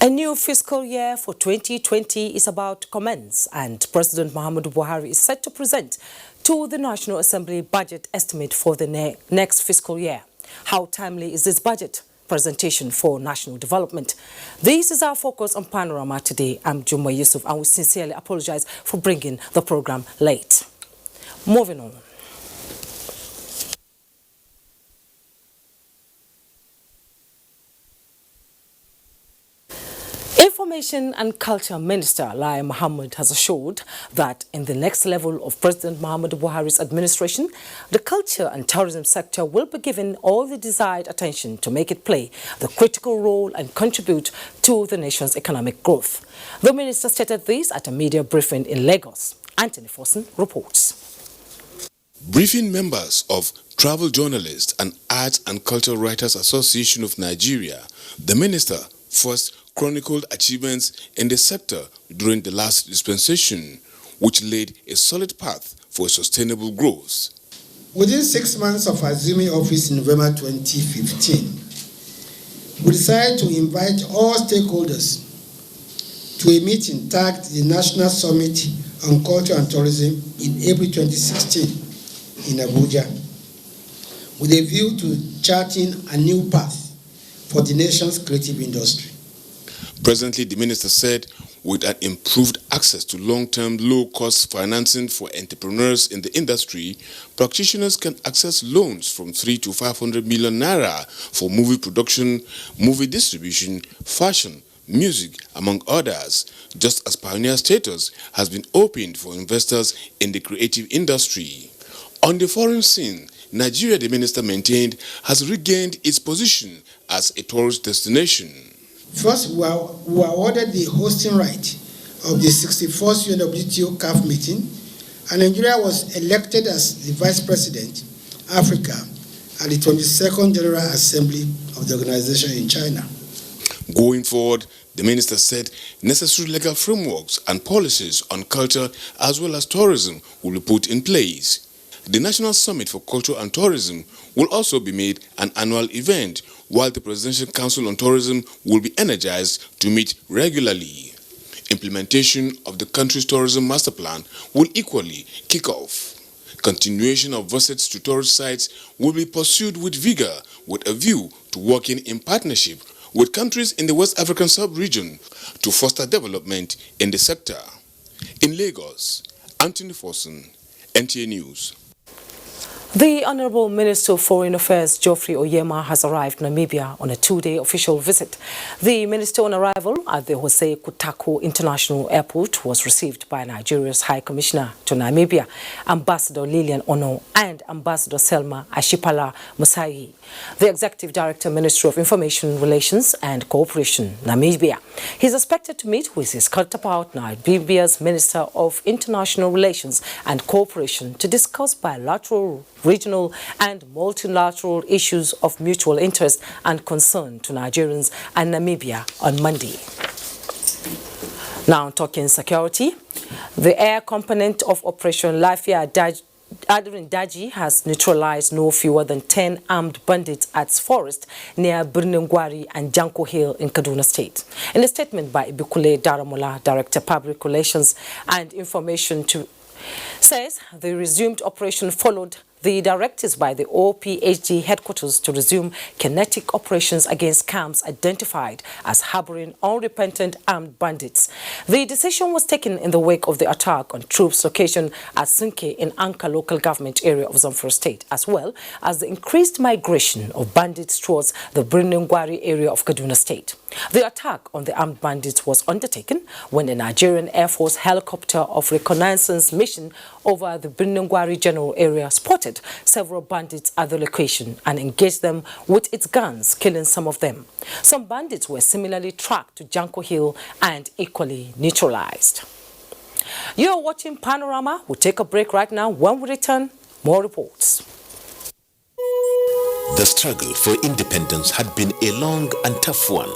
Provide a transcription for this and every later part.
A new fiscal year for 2020 is about to commence, and President Muhammadu Buhari is set to present to the National Assembly budget estimate for the next fiscal year. How timely is this budget presentation for national development? This is our focus on Panorama today. I'm Juma Yusuf, and we sincerely apologize for bringing the program late. Moving on. Information and Culture Minister Lai Mohammed has assured that in the next level of President Muhammadu Buhari's administration, the culture and tourism sector will be given all the desired attention to make it play the critical role and contribute to the nation's economic growth. The minister stated this at a media briefing in Lagos. Anthony Fossen reports. Briefing members of Travel Journalists and Arts and Cultural Writers Association of Nigeria, the minister first chronicled achievements in the sector during the last dispensation, which laid a solid path for sustainable growth. Within 6 months of assuming office in November 2015, we decided to invite all stakeholders to a meeting tagged the National Summit on Culture and Tourism in April 2016 in Abuja, with a view to charting a new path for the nation's creative industry. Presently, the minister said, with an improved access to long-term, low-cost financing for entrepreneurs in the industry, practitioners can access loans from 300 to 500 million naira for movie production, movie distribution, fashion, music, among others, just as pioneer status has been opened for investors in the creative industry. On the foreign scene, Nigeria, the minister maintained, has regained its position as a tourist destination. First, we were awarded the hosting right of the 64th UNWTO CAF meeting, and Nigeria was elected as the Vice President, Africa, at the 22nd General Assembly of the organization in China. Going forward, the minister said necessary legal frameworks and policies on culture as well as tourism will be put in place. The National Summit for Culture and Tourism will also be made an annual event, while the Presidential Council on Tourism will be energized to meet regularly. Implementation of the country's tourism master plan will equally kick off. Continuation of visits to tourist sites will be pursued with vigor, with a view to working in partnership with countries in the West African sub-region to foster development in the sector. In Lagos, Anthony Fossen, NTA News. The Honorable Minister of Foreign Affairs, Geoffrey Oyema, has arrived in Namibia on a two-day official visit. The minister on arrival at the Jose Kutako International Airport was received by Nigeria's High Commissioner to Namibia, Ambassador Lilian Ono, and Ambassador Selma Ashipala Musayi. The Executive Director, Ministry of Information Relations and Cooperation, Namibia. He is expected to meet with his counterpart, Namibia's Minister of International Relations and Cooperation, to discuss bilateral, regional and multilateral issues of mutual interest and concern to Nigerians and Namibia on Monday. Now talking security, the air component of Operation Lafia Daji has neutralized no fewer than 10 armed bandits at Forest near Birningwari and Janko Hill in Kaduna State. In a statement by Ibukule Daramola, Director Public Relations and Information, says the resumed operation followed the directives by the OPHG headquarters to resume kinetic operations against camps identified as harboring unrepentant armed bandits. The decision was taken in the wake of the attack on troops location at Sinke in Anka local government area of Zamfara State, as well as the increased migration of bandits towards the Birningwari area of Kaduna State. The attack on the armed bandits was undertaken when the Nigerian Air Force helicopter of reconnaissance mission over the Birningwari general area spotted several bandits at the location and engaged them with its guns, killing some of them. Some bandits were similarly tracked to Janko Hill and equally neutralized. You're watching Panorama. We'll take a break right now. When we return, more reports. The struggle for independence had been a long and tough one.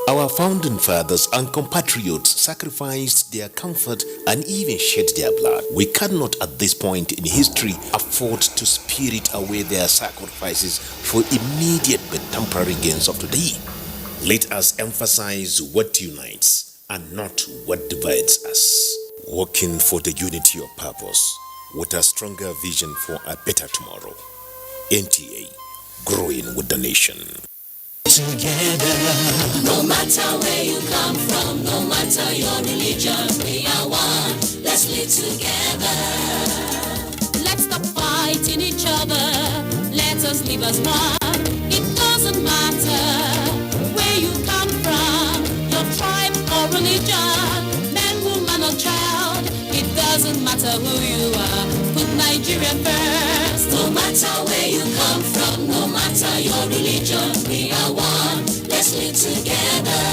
Our founding fathers and compatriots sacrificed their comfort and even shed their blood. We cannot at this point in history afford to spirit away their sacrifices for immediate but temporary gains of today. Let us emphasize what unites and not what divides us. Working for the unity of purpose with a stronger vision for a better tomorrow. NTA, growing with the nation. Together, no matter where you come from, no matter your religion, we are one. Let's live together. Let's stop fighting each other. Let us live as one. It doesn't matter where you come from, your tribe or religion, man, woman or child. It doesn't matter who you are. Put Nigeria first. No matter where you come from, no matter your religion, we are one. Let's live together.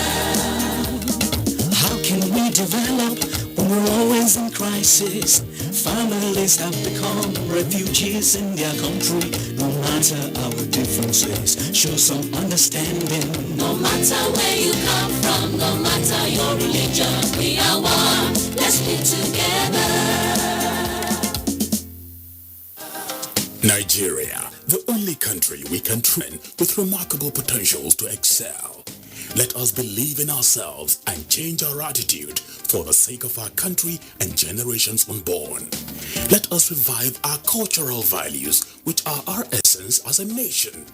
How can we develop when we're always in crisis? Families have become refugees in their country. No matter our differences, show some understanding. No matter where you come from, no matter your religion, we are one. Let's live together. Nigeria, the only country we can train with remarkable potentials to excel. Let us believe in ourselves and change our attitude for the sake of our country and generations unborn. Let us revive our cultural values, which are our essence as a nation.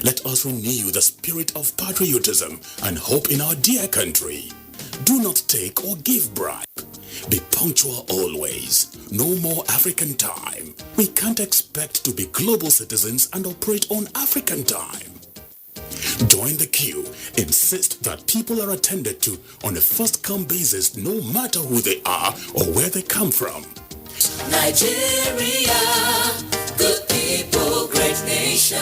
Let us renew the spirit of patriotism and hope in our dear country. Do not take or give bribe. Be punctual always. No more African time. We can't expect to be global citizens and operate on African time. Join the queue. Insist that people are attended to on a first-come basis, no matter who they are or where they come from. Nigeria, good people, great nation.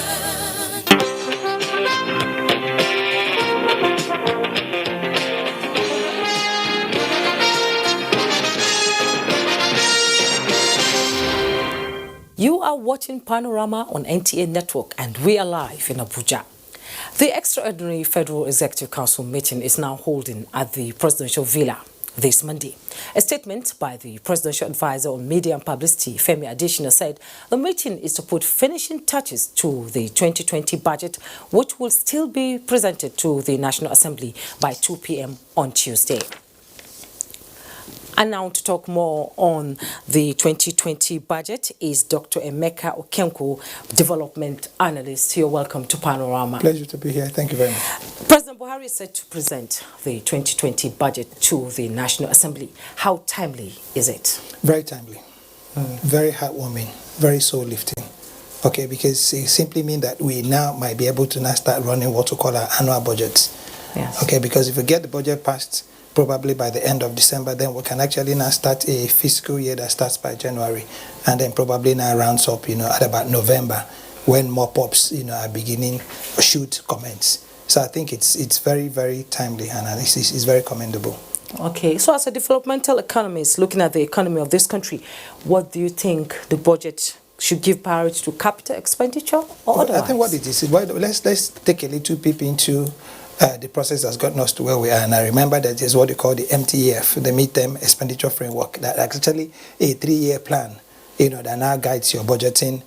You are watching Panorama on NTA Network, and we are live in Abuja. The extraordinary Federal Executive Council meeting is now holding at the Presidential Villa this Monday. A statement by the Presidential Advisor on Media and Publicity, Femi Adesina, said the meeting is to put finishing touches to the 2020 budget, which will still be presented to the National Assembly by 2 p.m. on Tuesday. And now to talk more on the 2020 budget is Dr. Emeka Okenko, Development Analyst. You're welcome to Panorama. Pleasure to be here. Thank you very much. President Buhari is set to present the 2020 budget to the National Assembly. How timely is it? Very timely. Very heartwarming. Very soul-lifting. Okay, because it simply means that we now might be able to now start running what we call our annual budgets. Yes. Okay, because if we get the budget passed probably by the end of December, then we can actually now start a fiscal year that starts by January, and then probably now rounds up, at about November, when mop-ups, are beginning, should commence. So I think it's very, very timely, and it's very commendable. Okay, so as a developmental economist, looking at the economy of this country, what do you think the budget should give priority to? Capital expenditure or otherwise? I think what it is, let's take a little peep into the process that's gotten us to where we are. And I remember that there's what they call the MTEF, the Midterm Expenditure Framework, that actually a 3-year plan, that now guides your budgeting,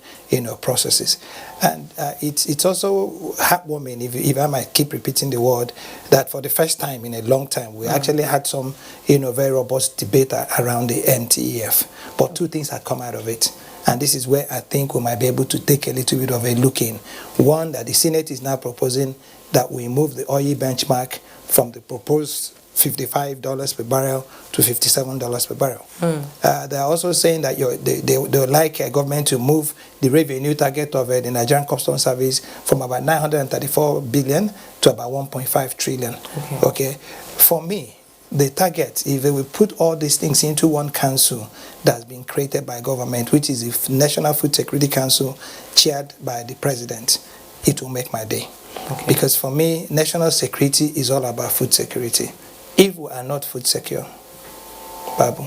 processes. And it's also heartwarming, if I might keep repeating the word, that for the first time in a long time, we actually had some, very robust debate around the MTEF. But two things had come out of it. And this is where I think we might be able to take a little bit of a look in. One, that the Senate is now proposing that we move the oil benchmark from the proposed $55 per barrel to $57 per barrel. They're also saying that they would like a government to move the revenue target of the Nigerian Customs Service from about 934 billion to about 1.5 trillion. Okay. For me, the target, if we put all these things into one council that's been created by government, which is the National Food Security Council, chaired by the president, it will make my day. Okay. Because for me, national security is all about food security. If we are not food secure, Babu,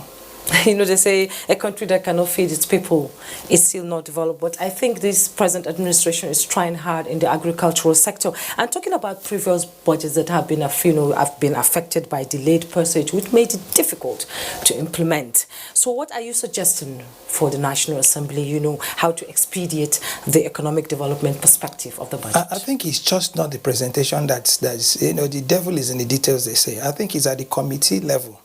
You know, they say a country that cannot feed its people is still not developed. But I think this present administration is trying hard in the agricultural sector. And talking about previous budgets that have been, have been affected by delayed passage, which made it difficult to implement. So what are you suggesting for the National Assembly, how to expedite the economic development perspective of the budget? I think it's just not the presentation that's the devil is in the details, they say. I think it's at the committee level.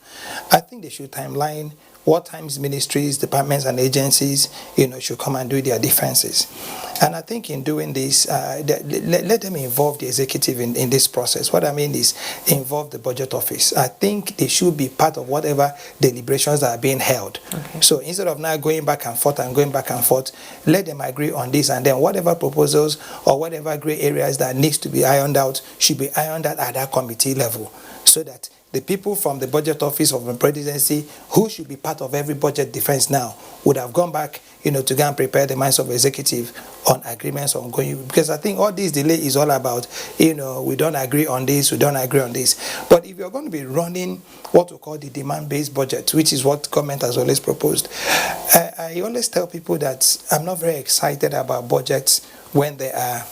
I think they should timeline what times ministries, departments, and agencies, should come and do their defenses. And I think in doing this, let them involve the executive in this process. What I mean is involve the budget office. I think they should be part of whatever deliberations that are being held. Okay. So instead of now going back and forth, let them agree on this, and then whatever proposals or whatever gray areas that needs to be ironed out should be ironed out at that committee level, so that the people from the budget office of the presidency, who should be part of every budget defense now, would have gone back, to go and prepare the minds of the executive on agreements on going. Because I think all this delay is all about, we don't agree on this, we don't agree on this. But if you're going to be running what we call the demand-based budget, which is what government has always proposed, I always tell people that I'm not very excited about budgets when they are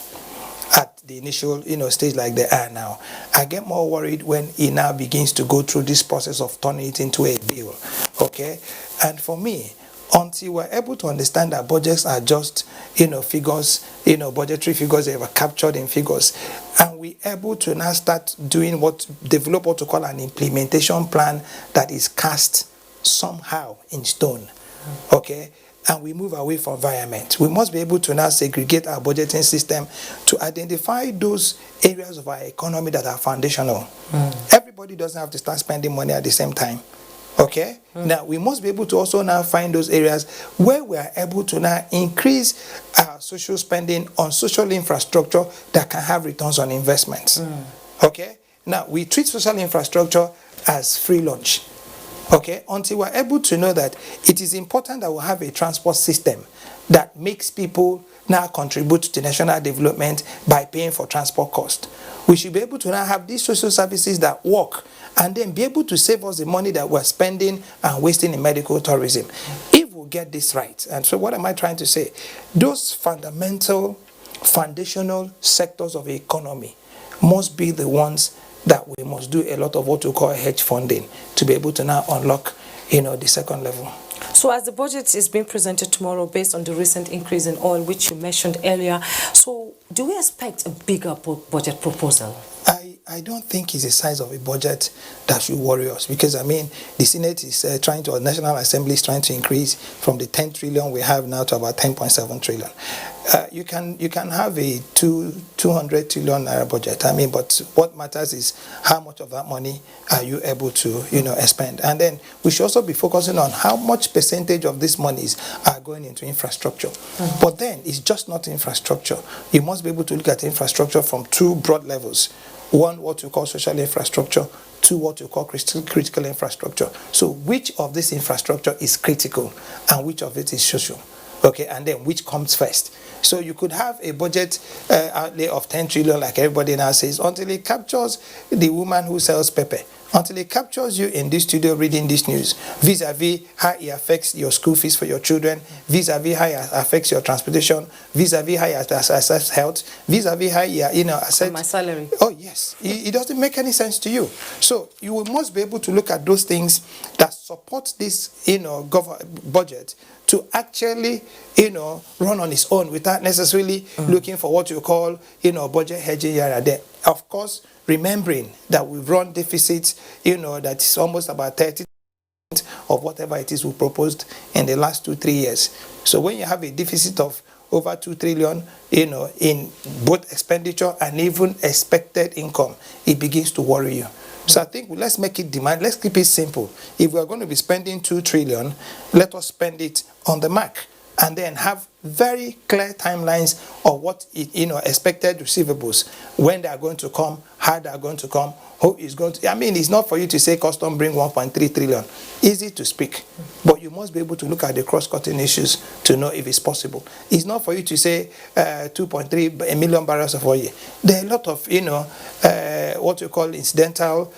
at the initial stage like they are now. I get more worried when it now begins to go through this process of turning it into a bill. Okay? And for me, until we're able to understand that budgets are just figures, budgetary figures that are captured in figures, and we're able to now start doing develop what to call an implementation plan that is cast somehow in stone. Okay? And we move away from environment. We must be able to now segregate our budgeting system to identify those areas of our economy that are foundational. Everybody doesn't have to start spending money at the same time. Okay? Now, we must be able to also now find those areas where we are able to now increase our social spending on social infrastructure that can have returns on investments. Okay? Now, we treat social infrastructure as free lunch. Okay, until we're able to know that it is important that we have a transport system that makes people now contribute to national development by paying for transport cost. We should be able to now have these social services that work and then be able to save us the money that we're spending and wasting in medical tourism. If we get this right, and so what am I trying to say? Those foundational sectors of the economy must be the ones that we must do a lot of what we call hedge funding to be able to now unlock, the second level. So as the budget is being presented tomorrow based on the recent increase in oil, which you mentioned earlier, so do we expect a bigger budget proposal? I don't think it's the size of a budget that should worry us, because the Senate is the National Assembly is trying to increase from the 10 trillion we have now to about 10.7 trillion. You can have a 200 trillion naira budget. But what matters is how much of that money are you able to expend, and then we should also be focusing on how much percentage of these monies are going into infrastructure. But then it's just not infrastructure. You must be able to look at infrastructure from two broad levels. One, what we call social infrastructure. Two, what we call critical infrastructure. So which of this infrastructure is critical and which of it is social? Okay, and then which comes first? So you could have a budget outlay of 10 trillion, like everybody now says, until it captures the woman who sells pepper, until it captures you in this studio reading this news, vis-a-vis how it affects your school fees for your children, vis-a-vis how it affects your transportation, vis-a-vis how it affects health, vis-a-vis how it affects my salary. Oh yes, it doesn't make any sense to you. So you must be able to look at those things that support this budget to actually run on its own without necessarily looking for what you call budget hedging here and there. Of course, remembering that we've run deficits that is almost about 30% of whatever it is we proposed in the last 2-3 years. So when you have a deficit of over 2 trillion in both expenditure and even expected income, it begins to worry you. So I think let's make it demand. Let's keep it simple. If we are going to be spending 2 trillion, let us spend it on the mark, and then have very clear timelines of what expected receivables, when they are going to come, how they are going to come, who is going to. It's not for you to say custom bring 1.3 trillion. Easy to speak, but you must be able to look at the cross-cutting issues to know if it's possible. It's not for you to say 2.3 million barrels of oil. There are a lot of what you call incidental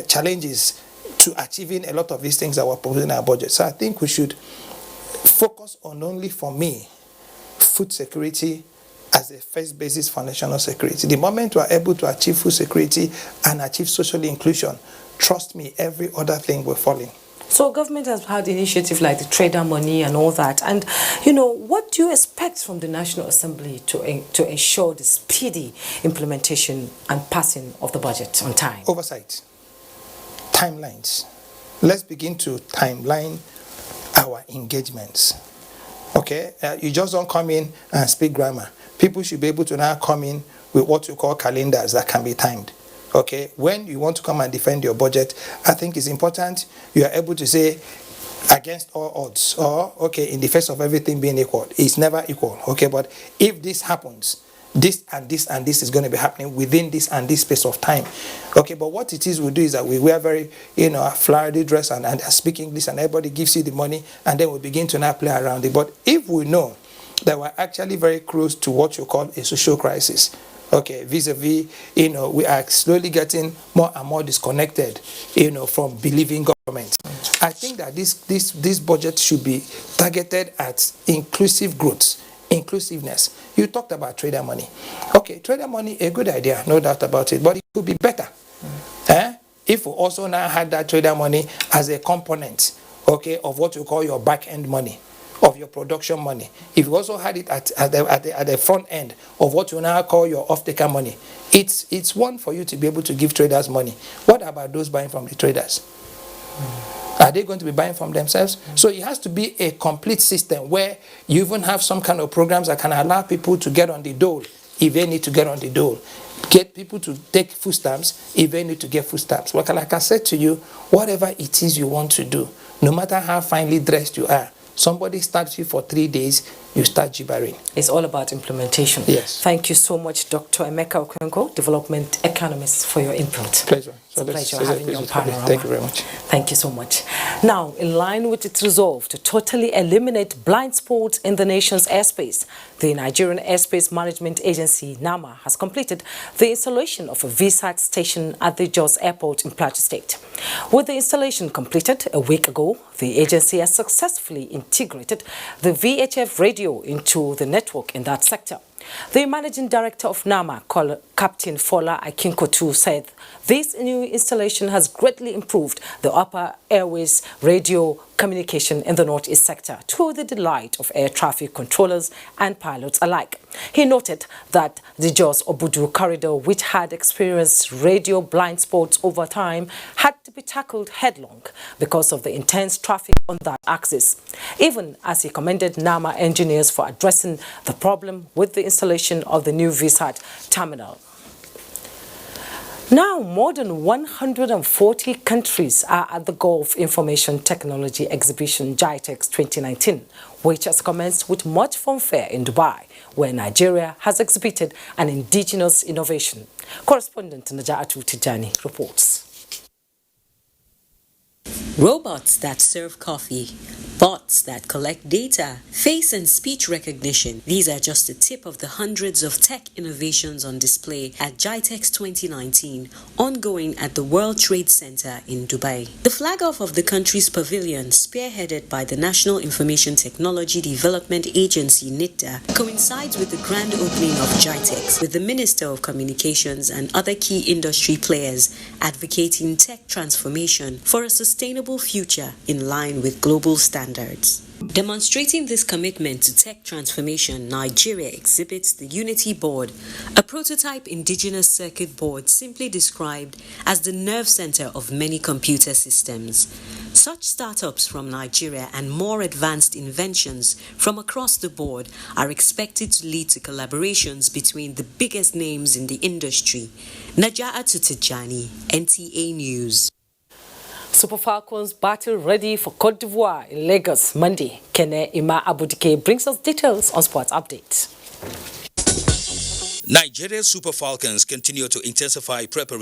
challenges to achieving a lot of these things that we're proposing in our budget. So I think we should focus on, only for me, food security as a first basis for national security. The moment we are able to achieve food security and achieve social inclusion, trust me, every other thing will fall in. So government has had initiatives like the trader money and all that. And, what do you expect from the National Assembly to ensure the speedy implementation and passing of the budget on time? Oversight. Timelines. Let's begin to timeline our engagements. Okay? You just don't come in and speak grammar. People should be able to now come in with what you call calendars that can be timed. Okay, when you want to come and defend your budget, I think it's important you are able to say against all odds, or okay, in the face of everything being equal. It's never equal. Okay, but if this happens, this and this and this is going to be happening within this and this space of time. Okay, but what it is we do is that we wear very, flowery dress and speak English, and everybody gives you the money, and then we begin to now play around it. But if we know that we're actually very close to what you call a social crisis, okay, vis-a-vis, we are slowly getting more and more disconnected, from believing government. I think that this budget should be targeted at inclusive growth, inclusiveness. You talked about trader money. Okay, trader money, a good idea, no doubt about it, but it could be better. If we also now had that trader money as a component, okay, of what you call your back-end money, of your production money. If you also had it at the front end of what you now call your off-taker money, it's one for you to be able to give traders money. What about those buying from the traders? Are they going to be buying from themselves? So it has to be a complete system where you even have some kind of programs that can allow people to get on the dole if they need to get on the dole. Get people to take food stamps if they need to get food stamps. Well, like I said to you, whatever it is you want to do, no matter how finely dressed you are, somebody starts you for 3 days, you start gibbering. It's all about implementation. Yes. Thank you so much, Dr. Emeka Okwenko, Development Economist, for your input. Pleasure. It's a pleasure having you on Panorama. Thank you very much. Thank you so much. Now, in line with its resolve to totally eliminate blind spots in the nation's airspace, the Nigerian Airspace Management Agency, NAMA, has completed the installation of a VSAT station at the Jos Airport in Plateau State. With the installation completed a week ago, the agency has successfully integrated the VHF radio into the network in that sector. The managing director of NAMA, Captain Fola Akinkotu, said this new installation has greatly improved the upper airways radio communication in the northeast sector, to the delight of air traffic controllers and pilots alike. He noted that the Jos-Obudu corridor, which had experienced radio blind spots over time, had to be tackled headlong because of the intense traffic on that axis, even as he commended NAMA engineers for addressing the problem with the installation of the new VSAT terminal. Now, more than 140 countries are at the Gulf Information Technology Exhibition GITEX 2019, which has commenced with much fanfare in Dubai, where Nigeria has exhibited an indigenous innovation. Correspondent Naja'atu Tijani reports. Robots that serve coffee, bots that collect data, face and speech recognition. These are just the tip of the hundreds of tech innovations on display at GITEX 2019, ongoing at the World Trade Center in Dubai. The flag-off of the country's pavilion, spearheaded by the National Information Technology Development Agency, NITDA, coincides with the grand opening of GITEX, with the Minister of Communications and other key industry players advocating tech transformation for a sustainable future in line with global standards. Demonstrating this commitment to tech transformation, Nigeria exhibits the Unity Board, a prototype indigenous circuit board simply described as the nerve center of many computer systems. Such startups from Nigeria and more advanced inventions from across the board are expected to lead to collaborations between the biggest names in the industry. Naja'atu Tijani, NTA News. Super Falcons battle ready for Cote d'Ivoire in Lagos Monday. Kene Ima Abudike brings us details on Sports Update. Nigeria's Super Falcons continue to intensify preparation